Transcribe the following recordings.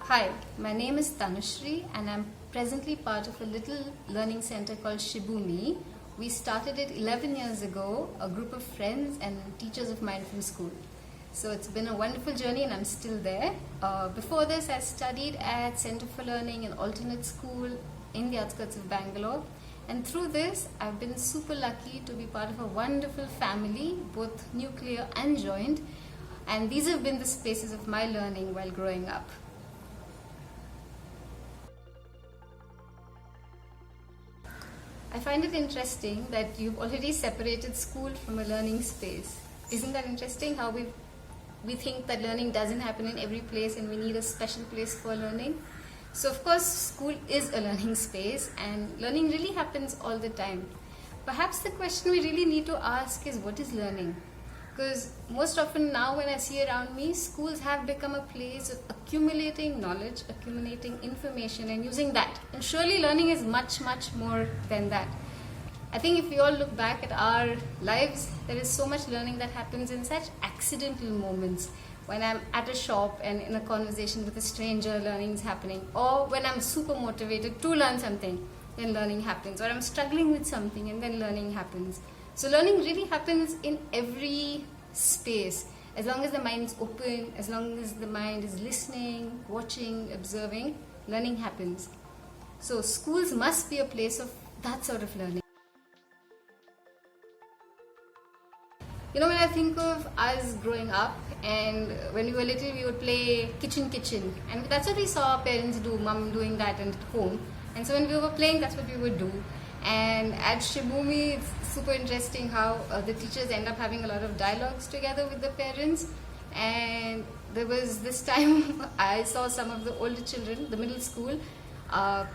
Hi, my name is Tanushri and I'm presently part of a little learning center called Shibumi. We started it 11 years ago, a group of friends and teachers of mine from school. So it's been a wonderful journey and I'm still there. Before this, I studied at Center for Learning, an alternate school in the outskirts of Bangalore. And through this, I've been super lucky to be part of a wonderful family, both nuclear and joint. And these have been the spaces of my learning while growing up. I find it interesting that you've already separated school from a learning space. Isn't that interesting how we think that learning doesn't happen in every place and we need a special place for learning? So of course school is a learning space and learning really happens all the time. Perhaps the question we really need to ask is, what is learning? Because most often now when I see around me, schools have become a place of accumulating knowledge, accumulating information and using that. And surely learning is much, much more than that. I think if we all look back at our lives, there is so much learning that happens in such accidental moments. When I'm at a shop and in a conversation with a stranger, learning is happening. Or when I'm super motivated to learn something, then learning happens. Or I'm struggling with something and then learning happens. So learning really happens in every space. As long as the mind is open, as long as the mind is listening, watching, observing, learning happens. So schools must be a place of that sort of learning. You know, when I think of us growing up and when we were little, we would play kitchen. And that's what we saw our parents do, mom doing that and at home. And so when we were playing, that's what we would do. And at Shibumi, it's super interesting how the teachers end up having a lot of dialogues together with the parents. And there was this time I saw some of the older children, the middle school,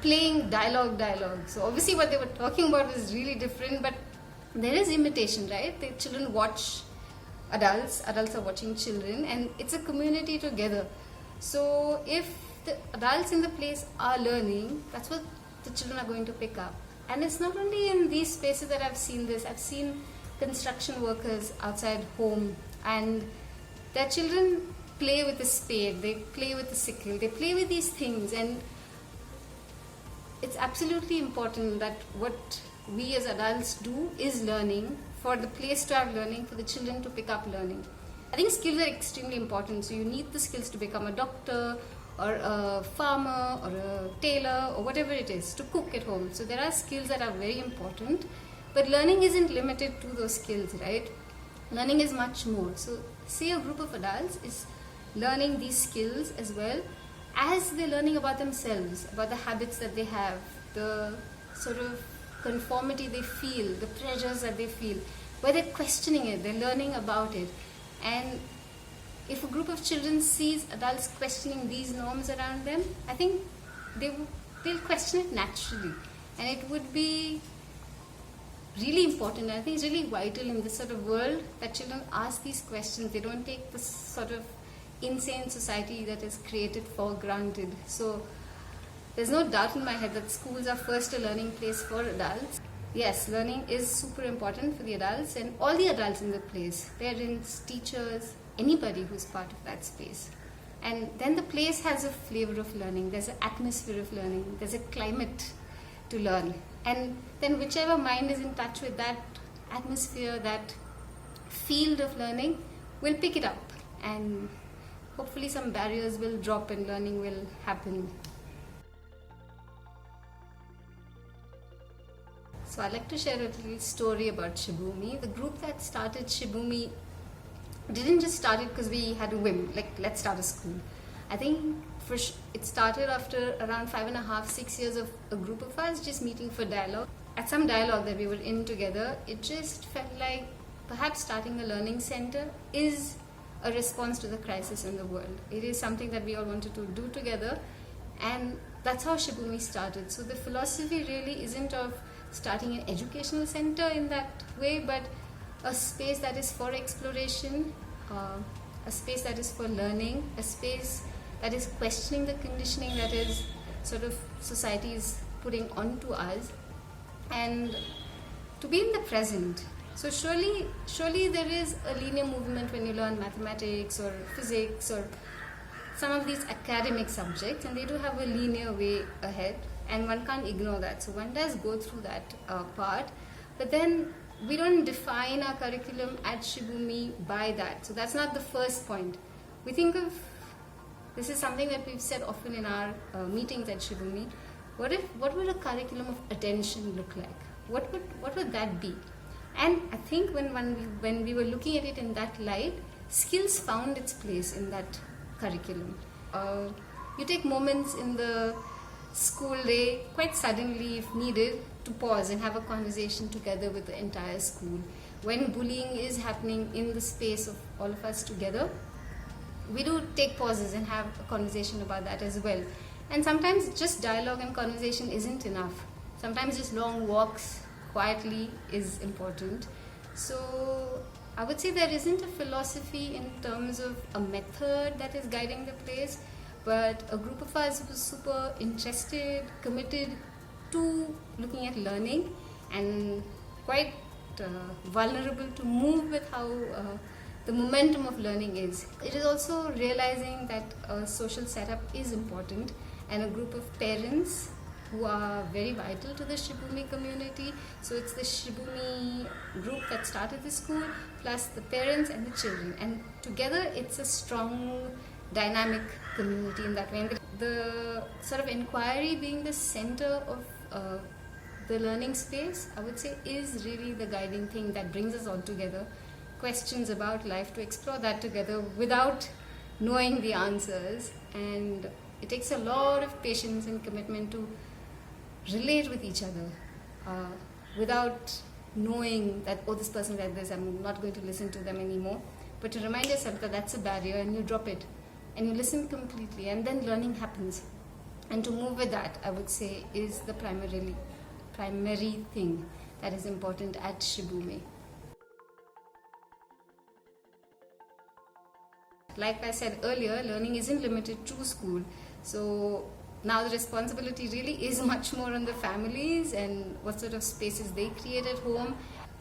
playing dialogue. So obviously what they were talking about was really different, but there is imitation, right? The children watch adults are watching children, and it's a community together. So if the adults in the place are learning, that's what the children are going to pick up. And it's not only in these spaces that I've seen this. I've seen construction workers outside home and their children play with a spade, they play with a sickle, they play with these things. And it's absolutely important that what we as adults do is learning, for the place to have learning, for the children to pick up learning. I think skills are extremely important. So you need the skills to become a doctor, or a farmer, or a tailor, or whatever it is, to cook at home. So there are skills that are very important, but learning isn't limited to those skills, right? Learning is much more. So say a group of adults is learning these skills as well as they're learning about themselves, about the habits that they have, the sort of conformity they feel, the pressures that they feel, where they're questioning it, they're learning about it. And if a group of children sees adults questioning these norms around them, I think they'll question it naturally. And it would be really important. I think it's really vital in this sort of world that children ask these questions. They don't take this sort of insane society that is created for granted. So there's no doubt in my head that schools are first a learning place for adults. Yes, learning is super important for the adults and all the adults in the place, parents, teachers, anybody who's part of that space. And then the place has a flavor of learning, there's an atmosphere of learning, there's a climate to learn. And then whichever mind is in touch with that atmosphere, that field of learning, will pick it up. And hopefully some barriers will drop and learning will happen. So I'd like to share a little story about Shibumi. The group that started Shibumi didn't just start it because we had a whim, like let's start a school. I think it started after around 5.5, 6 years of a group of us just meeting for dialogue. At some dialogue that we were in together, it just felt like perhaps starting a learning center is a response to the crisis in the world. It is something that we all wanted to do together, and that's how Shibumi started. So the philosophy really isn't of starting an educational center in that way, but a space that is for exploration, a space that is for learning, a space that is questioning the conditioning that is sort of society is putting onto us, and to be in the present. So surely there is a linear movement when you learn mathematics or physics or some of these academic subjects, and they do have a linear way ahead, and one can't ignore that. So one does go through that part, but then we don't define our curriculum at Shibumi by that. So that's not the first point. We think of, this is something that we've said often in our meetings at Shibumi. What would a curriculum of attention look like? What would that be? And I think when we were looking at it in that light, skills found its place in that curriculum. You take moments in the school day, quite suddenly if needed, to pause and have a conversation together with the entire school. When bullying is happening in the space of all of us together, we do take pauses and have a conversation about that as well. And sometimes just dialogue and conversation isn't enough. Sometimes just long walks quietly is important. So I would say there isn't a philosophy in terms of a method that is guiding the place, but a group of us was super interested, committed to looking at learning, and quite vulnerable to move with how the momentum of learning is. It is also realizing that a social setup is important, and a group of parents who are very vital to the Shibumi community. So it's the Shibumi group that started the school, plus the parents and the children, and together it's a strong dynamic community in that way. And the sort of inquiry being the center of the learning space, I would say, is really the guiding thing that brings us all together. Questions about life, to explore that together without knowing the answers. And it takes a lot of patience and commitment to relate with each other without knowing that, oh, this person said this, I'm not going to listen to them anymore. But to remind yourself that that's a barrier, and you drop it and you listen completely, and then learning happens. And to move with that, I would say, is the primary thing that is important at Shibumi. Like I said earlier, learning isn't limited to school. So now the responsibility really is much more on the families and what sort of spaces they create at home.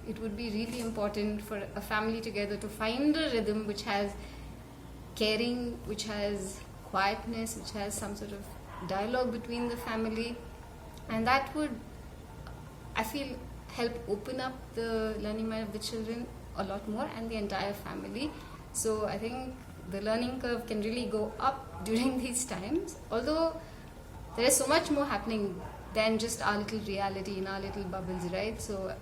It would be really important for a family together to find a rhythm which has caring, which has quietness, which has some sort of dialogue between the family. And that would, I feel, help open up the learning mind of the children a lot more and the entire family. So I think the learning curve can really go up during these times, although there is so much more happening than just our little reality in our little bubbles, right? So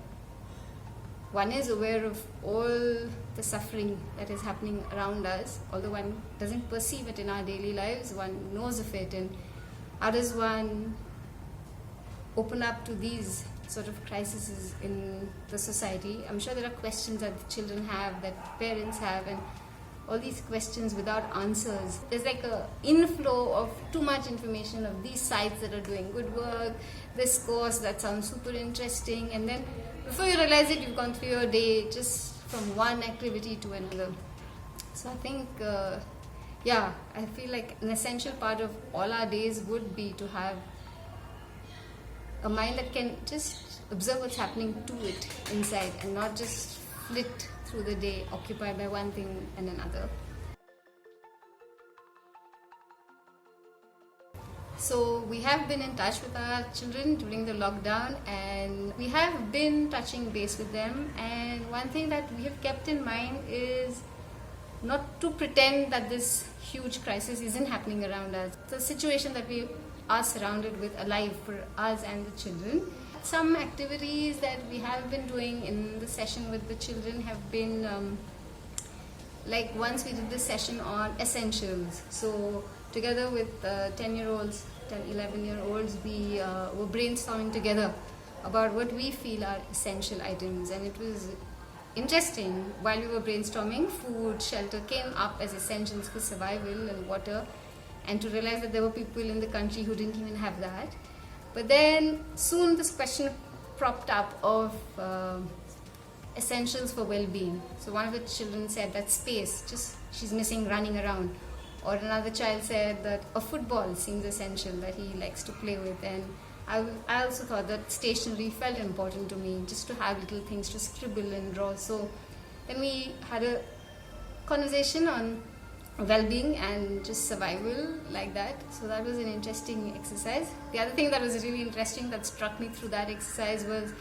one is aware of all the suffering that is happening around us, although one doesn't perceive it in our daily lives, one knows of it. And how does one open up to these sort of crises in the society? I'm sure there are questions that children have, that parents have, and all these questions without answers. There's like a inflow of too much information of these sites that are doing good work, this course that sounds super interesting, and then before you realize it, you've gone through your day just from one activity to another. So I think, I feel like an essential part of all our days would be to have a mind that can just observe what's happening to it inside and not just flit through the day occupied by one thing and another. So we have been in touch with our children during the lockdown, and we have been touching base with them, and one thing that we have kept in mind is not to pretend that this huge crisis isn't happening around us. The situation that we are surrounded with alive for us and the children. Some activities that we have been doing in the session with the children have been like once we did this session on essentials. So together with 10-year-olds, 11-year-olds, we were brainstorming together about what we feel are essential items, and it was interesting. While we were brainstorming, food, shelter came up as essentials for survival, and water, and to realize that there were people in the country who didn't even have that. But then soon this question propped up of essentials for well-being. So one of the children said that space, just she's missing running around. Or another child said that a football seems essential, that he likes to play with. And I also thought that stationery felt important to me, just to have little things to scribble and draw. So then we had a conversation on well-being and just survival like that. So that was an interesting exercise. The other thing that was really interesting that struck me through that exercise was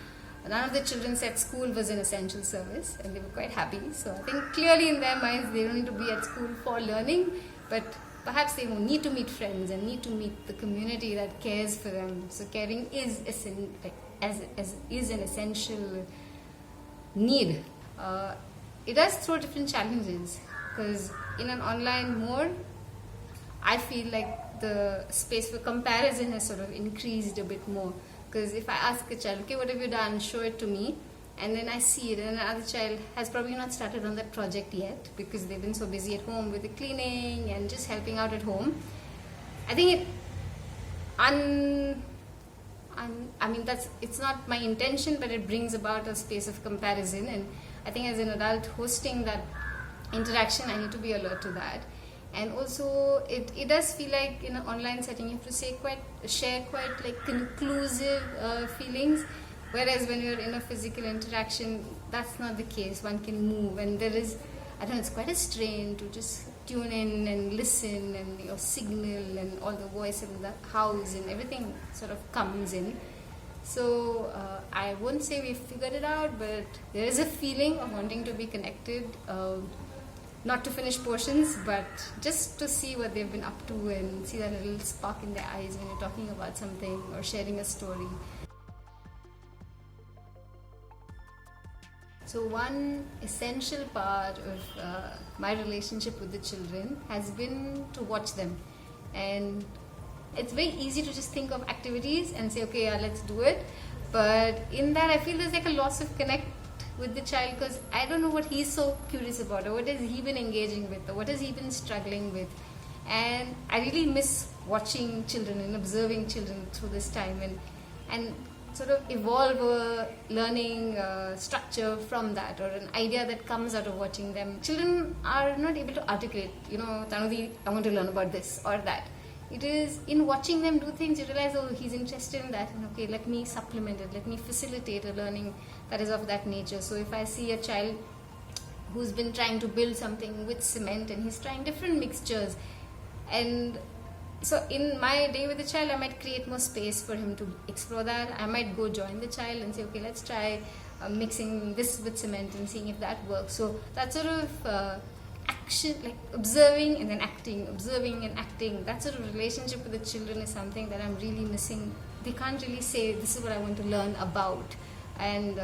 none of the children said school was an essential service, and they were quite happy. So I think clearly in their minds they don't need to be at school for learning, but perhaps they need to meet friends and need to meet the community that cares for them. So caring is is an essential need. It does throw different challenges, because in an online mode, I feel like the space for comparison has sort of increased a bit more. Because if I ask a child, okay, what have you done? Show it to me. And then I see it, and another child has probably not started on that project yet because they've been so busy at home with the cleaning and just helping out at home. I think it's not my intention, but it brings about a space of comparison. And I think as an adult hosting that interaction, I need to be alert to that. And also it does feel like in an online setting you have to share quite like conclusive feelings, whereas when you're in a physical interaction, that's not the case. One can move, and there is, I don't know, it's quite a strain to just tune in and listen, and your signal and all the voice in the house and everything sort of comes in. So I won't say we've figured it out, but there is a feeling of wanting to be connected, not to finish portions, but just to see what they've been up to and see that little spark in their eyes when you're talking about something or sharing a story. So one essential part of my relationship with the children has been to watch them. And it's very easy to just think of activities and say, okay, yeah, let's do it. But in that, I feel there's like a loss of connect with the child, because I don't know what he's so curious about, or what has he been engaging with, or what has he been struggling with. And I really miss watching children and observing children through this time, and sort of evolve a learning structure from that, or an idea that comes out of watching them. Children are not able to articulate, Tanudi, I want to learn about this or that. It is in watching them do things, you realize, oh, he's interested in that, and okay, let me supplement it, let me facilitate a learning that is of that nature. So if I see a child who's been trying to build something with cement, and he's trying different mixtures, and so in my day with the child, I might create more space for him to explore that. I might go join the child and say, okay, let's try mixing this with cement and seeing if that works. So that sort of action, like observing and then acting, observing and acting, that sort of relationship with the children is something that I'm really missing. They can't really say, this is what I want to learn about. And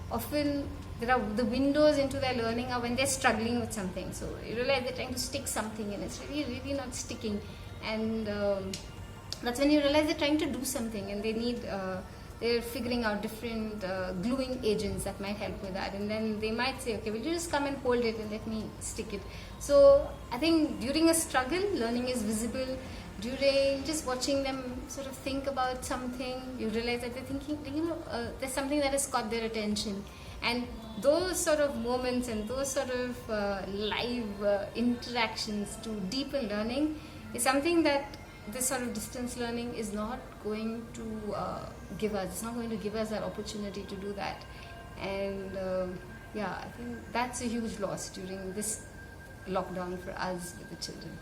often the windows into their learning are when they're struggling with something. So you realize they're trying to stick something and it's really not sticking. And that's when you realize they're trying to do something, and they're figuring out different gluing agents that might help with that. And then they might say, okay, will you just come and hold it and let me stick it. So I think during a struggle, learning is visible. During just watching them sort of think about something, you realize that they're thinking, there's something that has caught their attention. And those sort of moments and those sort of live interactions to deepen learning is something that this sort of distance learning is not going to give us. It's not going to give us that opportunity to do that. And I think that's a huge loss during this lockdown for us with the children.